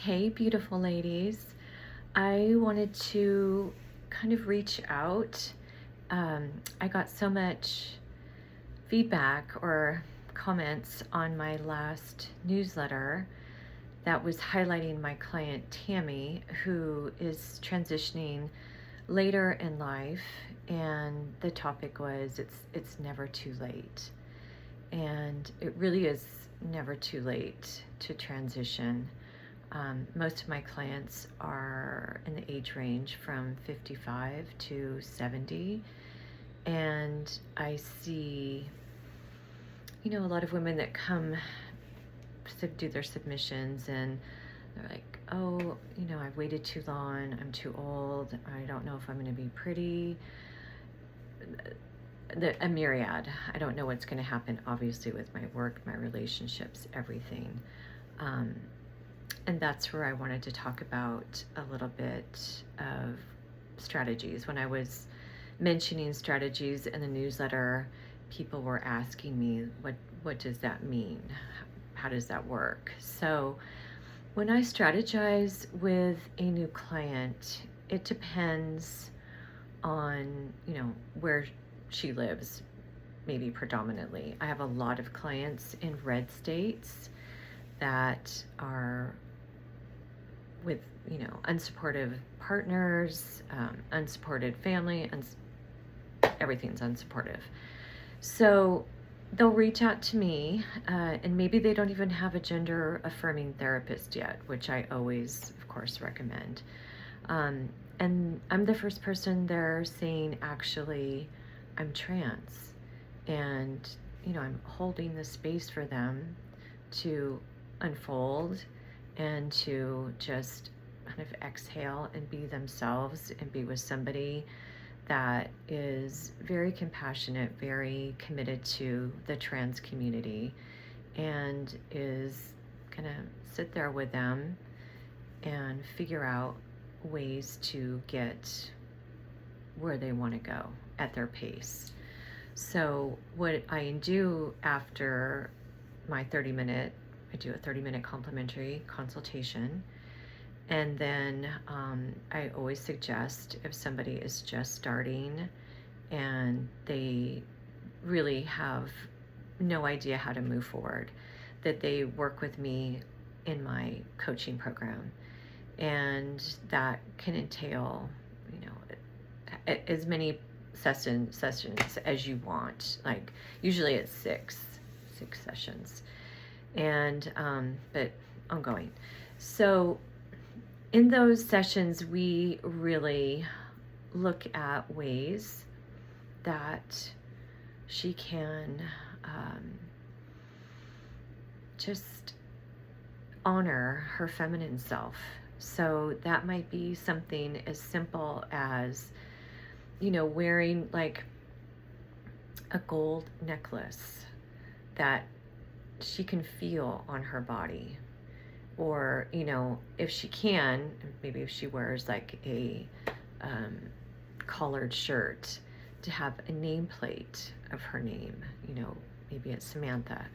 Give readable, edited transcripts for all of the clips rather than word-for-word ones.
Hey, beautiful ladies. I wanted to kind of reach out. I got so much feedback or comments on my last newsletter that was highlighting my client Tammy, who is transitioning later in life, and the topic was it's never too late. And it really is never too late to transition. Most of my clients are in the age range from 55 to 70. And I see, a lot of women that come to do their submissions and they're like, oh, I've waited too long. I'm too old. I don't know if I'm going to be pretty. A myriad. I don't know what's going to happen, obviously, with my work, my relationships, everything. And that's where I wanted to talk about a little bit of strategies. When I was mentioning strategies in the newsletter, people were asking me, what does that mean? How does that work? So when I strategize with a new client, it depends on, where she lives, maybe predominantly. I have a lot of clients in red states that are with, unsupportive partners, unsupported family, and everything's unsupportive. So they'll reach out to me, and maybe they don't even have a gender affirming therapist yet, which I always, of course, recommend. And I'm the first person they're saying, actually, I'm trans. And, I'm holding the space for them to unfold and to just kind of exhale and be themselves and be with somebody that is very compassionate, very committed to the trans community, and is going to sit there with them and figure out ways to get where they want to go at their pace. So what I do after my 30-minute, I do a 30-minute complimentary consultation. And then I always suggest, if somebody is just starting and they really have no idea how to move forward, that they work with me in my coaching program. And that can entail, as many sessions as you want. Like usually it's six sessions, and but ongoing. So in those sessions, we really look at ways that she can just honor her feminine self. So that might be something as simple as, wearing like a gold necklace that she can feel on her body. Or, if she can, maybe if she wears like a collared shirt, to have a nameplate of her name, maybe it's Samantha.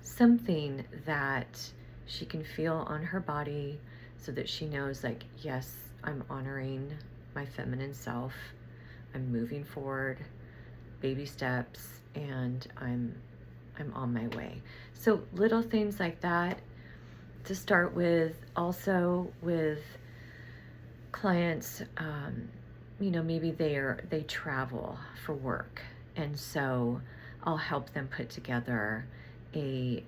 Something that she can feel on her body so that she knows, like, yes, I'm honoring my feminine self. I'm moving forward, baby steps, and I'm on my way. So little things like that to start with. Also with clients, maybe they travel for work, and so I'll help them put together a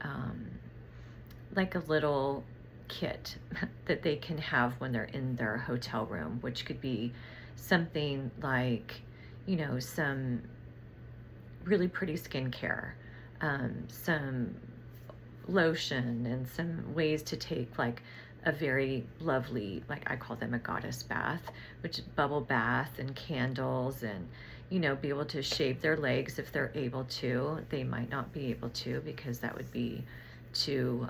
like a little kit that they can have when they're in their hotel room, which could be something like, some really pretty skincare, some lotion, and some ways to take like a very lovely, like I call them a goddess bath, which is bubble bath and candles, and be able to shave their legs if they're able to. They might not be able to because that would be too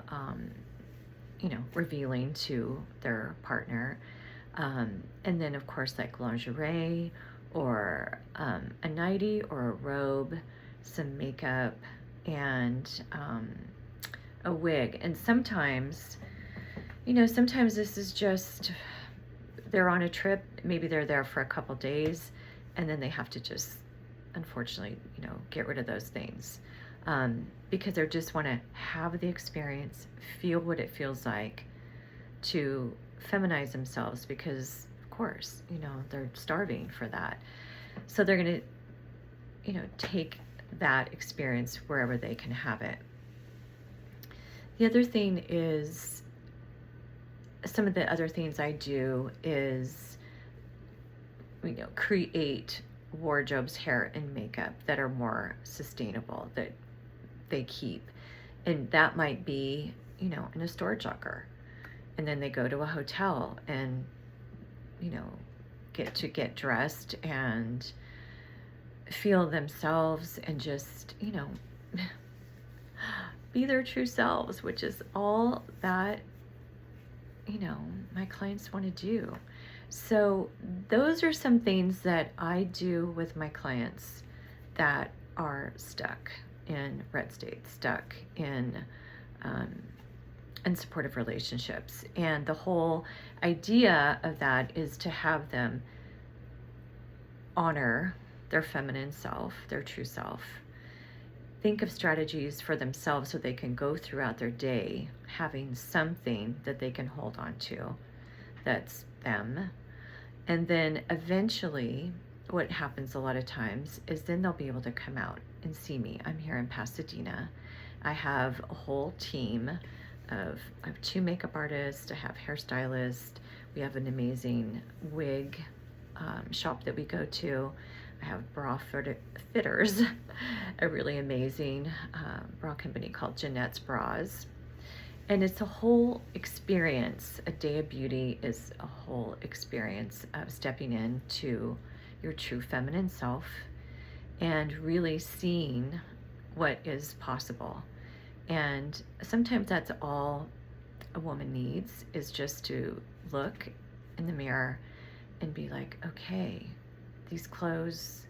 revealing to their partner. And then of course like lingerie, or a nightie or a robe, some makeup, and a wig. And sometimes Sometimes this is just they're on a trip, maybe they're there for a couple days, and then they have to just, unfortunately, get rid of those things. Because they just want to have the experience, feel what it feels like to feminize themselves, because, of course, they're starving for that. So they're going to, take that experience wherever they can have it. The other thing is, some of the other things I do is, create wardrobes, hair, and makeup that are more sustainable, that they keep. And that might be, in a storage locker. And then they go to a hotel and, get dressed and feel themselves and just, be their true selves, which is all that, my clients want to do. So those are some things that I do with my clients that are stuck in red states, stuck in unsupportive relationships. And the whole idea of that is to have them honor their feminine self, their true self. Think of strategies for themselves so they can go throughout their day having something that they can hold on to that's them. And then eventually, what happens a lot of times is then they'll be able to come out and see me. I'm here in Pasadena. I have a whole team I have 2 makeup artists, I have hairstylists, we have an amazing wig shop that we go to. I have bra fitters, a really amazing bra company called Jeanette's Bras. And it's a whole experience. A day of beauty is a whole experience of stepping into your true feminine self and really seeing what is possible. And sometimes that's all a woman needs, is just to look in the mirror and be like, okay, these clothes,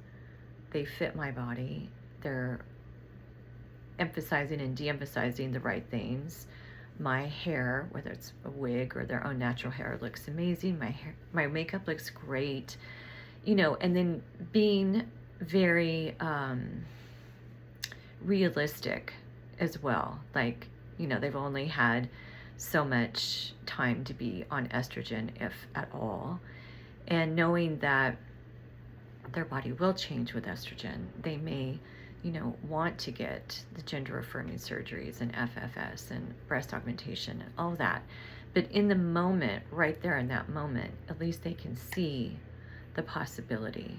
they fit my body. They're emphasizing and de-emphasizing the right things. My hair, whether it's a wig or their own natural hair, looks amazing. My makeup looks great, and then being very realistic as well. Like, they've only had so much time to be on estrogen, if at all. And knowing that their body will change with estrogen. They may, want to get the gender affirming surgeries and FFS and breast augmentation and all that. But in the moment, right there in that moment, at least they can see the possibility.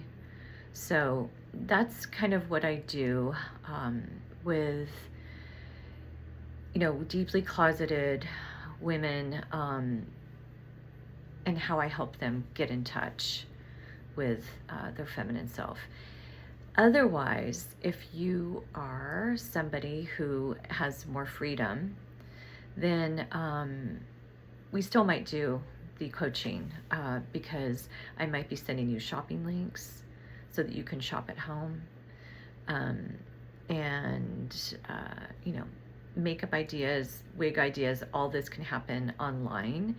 So that's kind of what I do with, deeply closeted women, and how I help them get in touch with their feminine self. Otherwise, if you are somebody who has more freedom, then we still might do the coaching because I might be sending you shopping links so that you can shop at home. And makeup ideas, wig ideas, all this can happen online.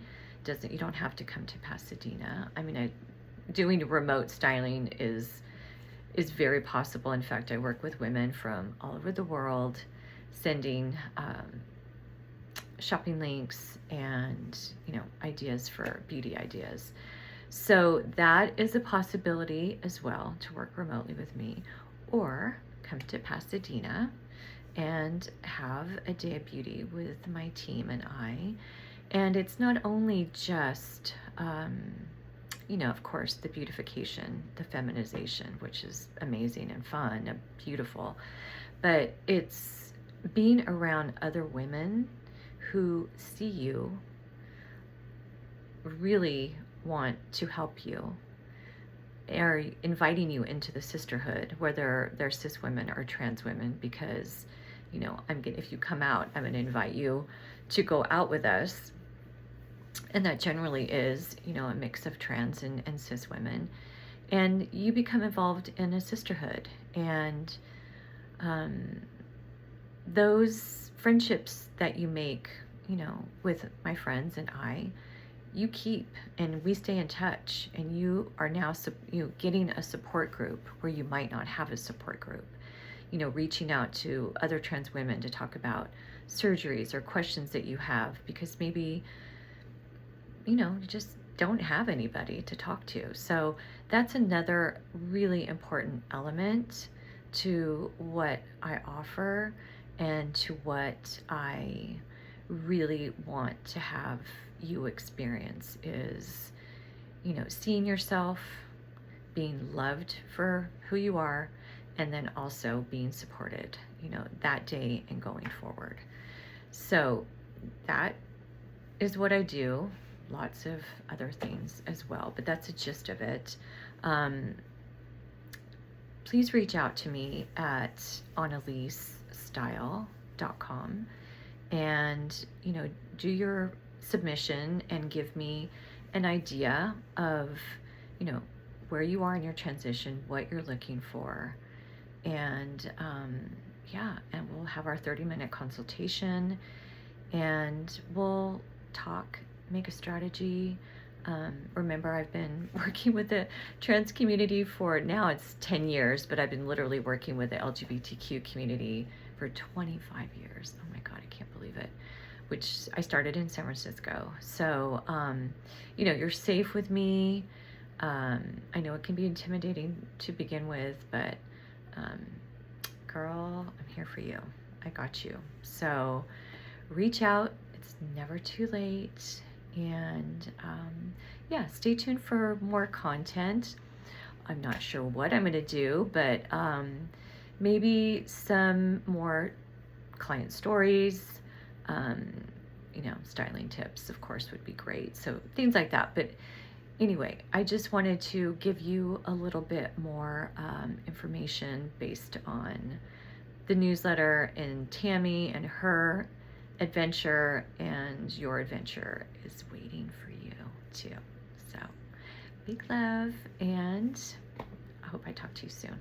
You don't have to come to Pasadena. I mean, doing remote styling is very possible. In fact, I work with women from all over the world, sending shopping links and ideas for beauty ideas. So that is a possibility as well, to work remotely with me, or come to Pasadena and have a day of beauty with my team and I. And it's not only just of course, the beautification, the feminization, which is amazing and fun and beautiful, but it's being around other women who see you, really want to help you, are inviting you into the sisterhood, whether they're cis women or trans women, because, if you come out, I'm going to invite you to go out with us. And that generally is, a mix of trans and cis women. And you become involved in a sisterhood. And those friendships that you make with my friends and you keep, and we stay in touch, and you are now getting a support group where you might not have a support group, reaching out to other trans women to talk about surgeries or questions that you have, because maybe you just don't have anybody to talk to. So that's another really important element to what I offer and to what I really want to have you experience is, seeing yourself, being loved for who you are, and then also being supported, that day and going forward. So that is what I do. Lots of other things as well, but that's a gist of it. Please reach out to me at annalisestyle.com and do your submission and give me an idea of where you are in your transition, what you're looking for, and and we'll have our 30-minute consultation, and we'll talk, make a strategy. Remember, I've been working with the trans community for, now it's 10 years, but I've been literally working with the LGBTQ community for 25 years. Oh my God, I can't believe it. Which I started in San Francisco. So, you're safe with me. I know it can be intimidating to begin with, but girl, I'm here for you. I got you. So reach out. It's never too late. And stay tuned for more content. I'm not sure what I'm going to do, but maybe some more client stories, styling tips, of course, would be great. So things like that. But anyway, I just wanted to give you a little bit more information based on the newsletter and Tammy and her adventure, and your adventure is waiting for you too. So big love, and I hope I talk to you soon.